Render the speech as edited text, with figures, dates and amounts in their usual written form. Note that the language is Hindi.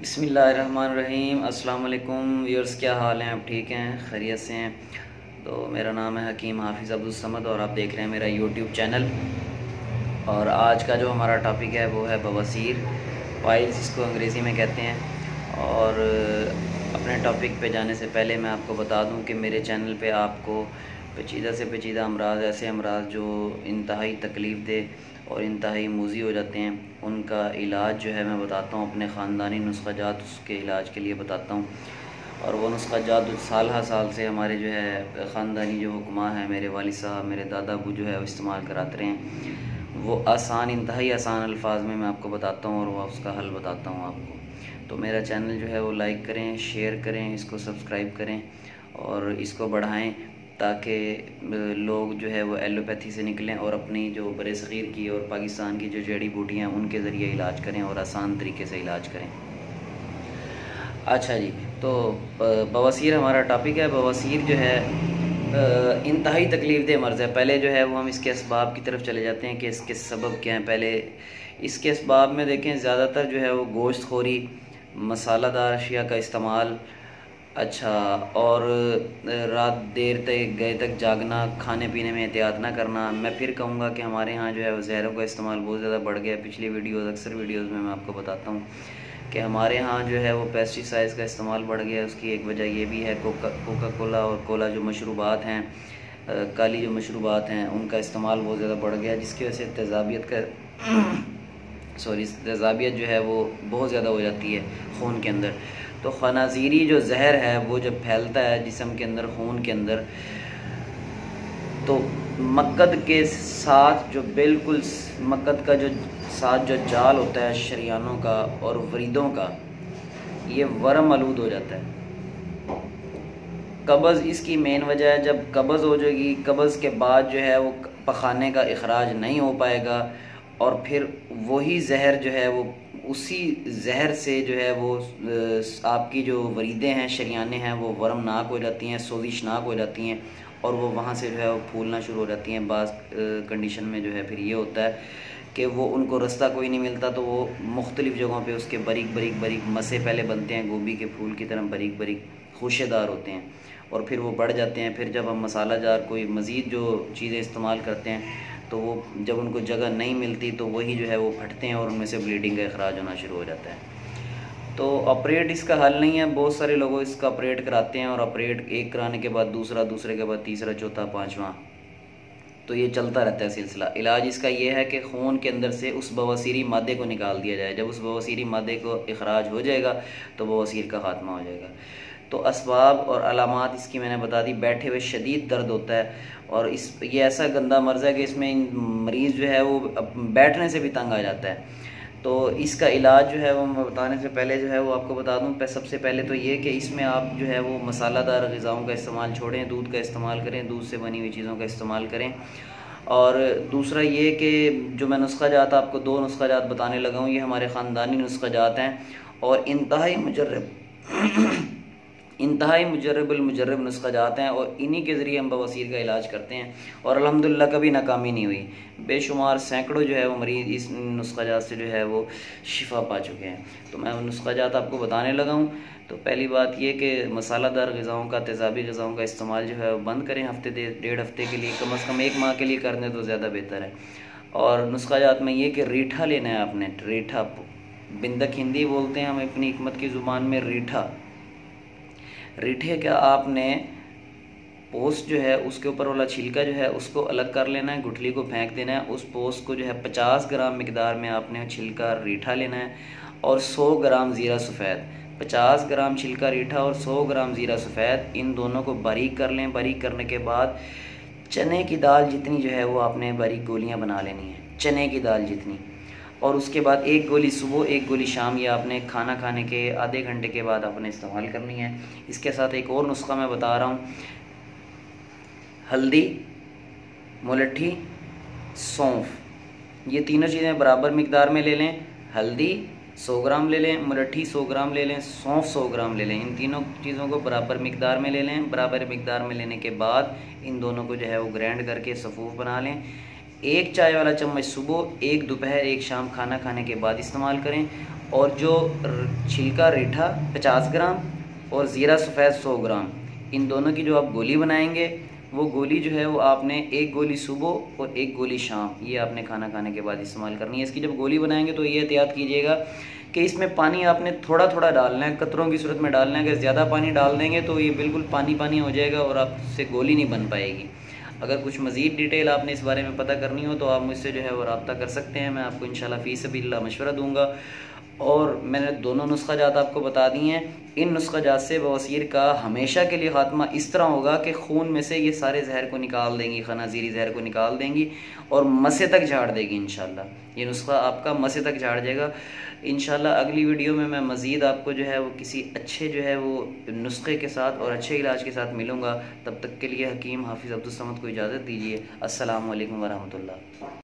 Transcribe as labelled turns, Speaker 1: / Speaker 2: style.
Speaker 1: बिस्मिल्लाहिर्रहमानिर्रहीम। अस्सलाम वालेकुम व्यूअर्स, क्या हाल हैं? आप ठीक हैं? खैरियत से हैं? तो मेरा नाम है हकीम हाफिज़ अब्दुल समद और आप देख रहे हैं मेरा यूट्यूब चैनल। और आज का जो हमारा टॉपिक है वो है बवासीर, पाइल्स जिसको अंग्रेज़ी में कहते हैं। और अपने टॉपिक पे जाने से पहले मैं आपको बता दूं कि मेरे चैनल पे आपको पेचीदा से पेचीदा अमराज़, ऐसे अमराज़ जो इंतहाई तकलीफ़ दे और इंतहाई मूज़ी हो जाते हैं, उनका इलाज जो है मैं बताता हूँ। अपने ख़ानदानी नुस्ख़ा जात उसके इलाज के लिए बताता हूँ। और वो नुस्ख़ा जात साल से हमारे जो है ख़ानदानी जो हुक्मा है, मेरे वालिद साहब, मेरे दादा अबू जो है वो इस्तेमाल कराते रहे हैं। वो आसान, इंतहाई आसान अल्फाज में मैं आपको बताता हूँ और वह उसका हल बताता हूँ आपको। तो मेरा चैनल जो है वो लाइक करें, शेयर करें, इसको सब्सक्राइब करें और इसको बढ़ाएं ताकि लोग जो है वो एलोपैथी से निकलें और अपनी जो बरसग़ीर की और पाकिस्तान की जो जड़ी बूटियाँ हैं उनके ज़रिए इलाज करें और आसान तरीके से इलाज करें। अच्छा जी, तो बवासीर हमारा टॉपिक है। बवासीर जो है इंतहाई तकलीफ़देह मर्ज़ है। पहले जो है वो हम इसके असबाब की तरफ चले जाते हैं कि इसके सबब क्या हैं। पहले इसके असबाब में देखें, ज़्यादातर जो है वो गोश्त खोरी, मसालादार अशिया का इस्तेमाल, अच्छा, और रात देर तक गए तक जागना, खाने पीने में एहतियात ना करना। मैं फिर कहूँगा कि हमारे यहाँ जो है वो जहरों का इस्तेमाल बहुत ज़्यादा बढ़ गया है। पिछली अक्सर वीडियोज़ में मैं आपको बताता हूँ कि हमारे यहाँ जो है वो पेस्टिसाइड्स का इस्तेमाल बढ़ गया है। उसकी एक वजह ये भी है कोका कोला और कोला जो मशरूबात हैं, काली जो मशरूबात हैं, उनका इस्तेमाल बहुत ज़्यादा बढ़ गया है, जिसकी वजह से तेज़ाबियत जो है वो बहुत ज़्यादा हो जाती है खून के अंदर। तो खनाज़ीरी जो जहर है वो जब फैलता है जिस्म के अंदर, खून के अंदर, तो मक्कद के साथ जो बिल्कुल मक्कद का जो साथ जो जाल होता है शरियानों का और वरीदों का, ये वरम आलूद हो जाता है। कब्ज़ इसकी मेन वजह है। जब कब्ज़ हो जाएगी, कब्ज़ के बाद जो है वो पखाने का इखराज नहीं हो पाएगा और फिर वही जहर जो है वो उसी जहर से जो है वो आपकी जो वरीदें हैं, शरियानें हैं, वो वरमनाक हो जाती हैं, सोजिशनाक हो जाती हैं और वो वहाँ से जो है वो फूलना शुरू हो जाती हैं। बाज़ कंडीशन में जो है फिर ये होता है कि वो उनको रास्ता कोई नहीं मिलता, तो वो मुख्तलिफ़ जगहों पे उसके बारीक मसे पहले बनते हैं, गोभी के फूल की तरह बारीक खुशेदार होते हैं और फिर वो बढ़ जाते हैं। फिर जब हम मसाला जार कोई मज़ीद जो चीज़ें इस्तेमाल करते हैं तो वो जब उनको जगह नहीं मिलती तो वही जो है वो फटते हैं और उनमें से ब्लीडिंग का इखराज होना शुरू हो जाता है। तो ऑपरेट इसका हल नहीं है। बहुत सारे लोग इसका ऑपरेट कराते हैं और ऑपरेट एक कराने के बाद दूसरा, दूसरे के बाद तीसरा, चौथा, पाँचवा, तो ये चलता रहता है सिलसिला। इलाज इसका ये है कि खून के अंदर से उस बवासीरी मादे को निकाल दिया जाए। जब उस बवासीरी मादे को इखराज हो जाएगा तो बवासीर का ख़ात्मा हो जाएगा। तो असबाब और अलामात इसकी मैंने बता दी। बैठे हुए शदीद दर्द होता है और ये ऐसा गंदा मर्ज़ है कि इसमें मरीज़ जो है वो बैठने से भी तंग आ जाता है। तो इसका इलाज जो है वो मैं बताने से पहले जो है वो आपको बता दूं, सबसे पहले तो ये कि इसमें आप जो है वो मसालादार ग़िज़ाओं का इस्तेमाल छोड़ें, दूध का इस्तेमाल करें, दूध से बनी हुई चीज़ों का इस्तेमाल करें। और दूसरा ये कि जो मैं नुस्ख़ा जात आपको 2 नुस्ख़ा जात बताने लगा हूँ, ये हमारे ख़ानदानी नुस्ख़ा जात हैं और इंतहाई मुजर्रबुल मुजर्रब नुस्ख़ा जाते हैं और इन्हीं के ज़रिए हम बवासीर का इलाज करते हैं और अल्हम्दुलिल्लाह कभी नाकामी नहीं हुई। बेशुमार सैकड़ों जो है वो मरीज़ इस नुस्ख़ा जात से जो है वो शिफा पा चुके हैं। तो मैं नुस्ख़ा जात आपको बताने लगा हूँ। तो पहली बात ये कि मसालादार ग़िज़ाओं का, तेज़ाबी ग़िज़ाओं का इस्तेमाल जो है वो बंद करें। हफ़्ते 1.5 हफ़्ते के लिए, कम से कम 1 माह के लिए कर दें तो ज़्यादा बेहतर है। और नुस्ख़ा जात में ये कि रीठा लेना है आपने। रीठा, बिंदक हिंदी बोलते हैं हम अपनी हिकमत की ज़ुबान में, रीठा। रीठे का आपने पोस्ट जो है उसके ऊपर वाला छिलका जो है उसको अलग कर लेना है, गुठली को फेंक देना है। उस पोस्ट को जो है 50 ग्राम मिकदार में आपने छिलका रीठा लेना है और 100 ग्राम ज़ीरा सफ़ेद। 50 ग्राम छिलका रीठा और 100 ग्राम ज़ीरा सफ़ेद, इन दोनों को बारीक कर लें। बारीक करने के बाद चने की दाल जितनी जो है वो आपने बारीक गोलियाँ बना लेनी है, चने की दाल जितनी। और उसके बाद 1 गोली सुबह, 1 गोली शाम, ये आपने खाना खाने के आधे घंटे के बाद आपने इस्तेमाल करनी है। इसके साथ एक और नुस्ख़ा मैं बता रहा हूँ। हल्दी, मुलट्ठी, सौंफ, ये तीनों चीज़ें बराबर मिकदार में ले लें। हल्दी 100 ग्राम ले लें, मुलट्ठी 100 ग्राम ले लें, सौंफ 100 ग्राम ले लें। इन तीनों चीज़ों को बराबर मिकदार में ले लें। बराबर मिकदार में लेने के बाद इन दोनों को जो है वो ग्राइंड करके सफ़ूफ बना लें। 1 चाय वाला चम्मच सुबह, 1 दोपहर, 1 शाम खाना खाने के बाद इस्तेमाल करें और जो छिलका रीठा 50 ग्राम और ज़ीरा सफ़ेद 100 ग्राम, इन दोनों की जो आप गोली बनाएंगे, वो गोली जो है वो आपने एक गोली सुबह और एक गोली शाम, ये आपने खाना खाने के बाद इस्तेमाल करनी है। इसकी जब गोली बनाएंगे तो ये एहतियात कीजिएगा कि इसमें पानी आपने थोड़ा थोड़ा डालना है, कतरों की सूरत में डालना है। अगर ज़्यादा पानी डाल देंगे तो ये बिल्कुल पानी पानी हो जाएगा और आपसे गोली नहीं बन पाएगी। अगर कुछ मज़ीद डिटेल आपने इस बारे में पता करनी हो तो आप मुझसे जो है वो रब्ता कर सकते हैं, मैं आपको इंशाल्लाह फ़ी सबिलिल्लाह मशवरा दूँगा। और मैंने दोनों नुस्खा जात आपको बता दी हैं। इन नुस्खा जात से बवासीर का हमेशा के लिए ख़ात्मा इस तरह होगा कि खून में से ये सारे जहर को निकाल देंगी, खनाजीरी जहर को निकाल देंगी और मसे तक झाड़ देगी इंशाल्लाह। ये नुस्खा आपका मसे तक झाड़ जाएगा इंशाल्लाह। अगली वीडियो में मैं मज़ीद आपको जो है वो किसी अच्छे जो है वो नुस्खे के साथ और अच्छे इलाज के साथ मिलूँगा। तब तक के लिए हकीम हाफिज़ अब्दुल समद को इजाज़त दीजिए। अस्सलामु अलैकुम वरहमतुल्लाह।